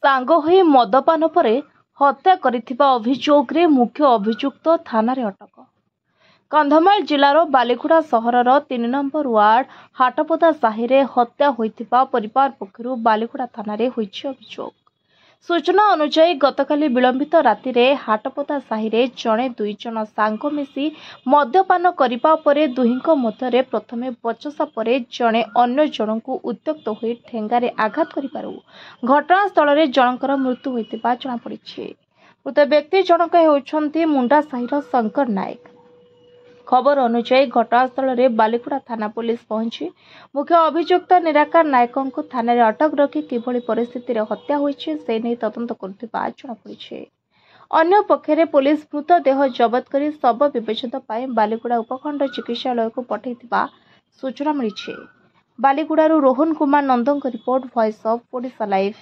ସାଙ୍ଗ ହୋଇ ମଦପାନ ପରେ ହତ୍ୟା କରିଥିବା ଅଭିଯୋଗରେ ମୁଖ୍ୟ ଅଭିଯୁକ୍ତ ଥାନାରେ ଅଟକ। କନ୍ଧମାଳ ଜିଲ୍ଲାର ବାଲିଗୁଡ଼ା ସହରର 3 ନମ୍ବର ୱାର୍ଡ ହାଟପଦା ସାହିରେ ହତ୍ୟା ହୋଇଥିବା ପରିବାର ପକ୍ଷରୁ ବାଲିଗୁଡ଼ା ଥାନାରେ ହୋଇଛି ଅଭିଯୋଗ। ସୂଚନା ଅନୁଯାୟୀ ଗତକାଲି ବିଳମ୍ବିତ ରାତିରେ ହାଟପଦା ସାହିରେ ଜଣେ 2 ଜଣ ସାଙ୍ଗ ମିଶି ମଦ୍ୟପାନ କରିବା ପରେ ଦୁହିଁଙ୍କ ମଧ୍ୟରେ ପ୍ରଥମେ ବଚସା ପରେ ଜଣେ ଅନ୍ୟ ଜଣଙ୍କୁ ଉତ୍ତ୍ୟକ୍ତ ହୋଇ ଠେଙ୍ଗାରେ ଆଘାତ କରିବାରୁ ଘଟଣାସ୍ଥଳରେ ଜଣଙ୍କର ମୃତ୍ୟୁ ହୋଇଥିବା ଜଣାପଡ଼ିଛି। ମୃତ ବ୍ୟକ୍ତି ଜଣକ ହେଉଛନ୍ତି ମୁଣ୍ଡା ସାହିର ଶଙ୍କର ନାୟକ। ଖବର ଅନୁଯାୟୀ ଘଟଣାସ୍ଥଳରେ ବାଲିଗୁଡ଼ା ଥାନା ପୁଲିସ ପହଞ୍ଚି ମୁଖ୍ୟ ଅଭିଯୁକ୍ତ ନିରାକାର ନାୟକଙ୍କୁ ଥାନାରେ ଅଟକ ରଖି କିଭଳି ପରିସ୍ଥିତିରେ ହତ୍ୟା ହୋଇଛି ସେ ନେଇ ତଦନ୍ତ କରୁଥିବା ଜଣାପଡ଼ିଛି। ଅନ୍ୟପକ୍ଷରେ ପୁଲିସ ମୃତଦେହ ଜବତ କରି ଶବ ବିବେଚନା ପାଇଁ ବାଲିଗୁଡ଼ା ଉପଖଣ୍ଡ ଚିକିତ୍ସାଳୟକୁ ପଠାଇଥିବା ସୂଚନା ମିଳିଛି। ବାଲିଗୁଡ଼ାରୁ ରୋହନ କୁମାର ନନ୍ଦଙ୍କ report, voice of Odisha live.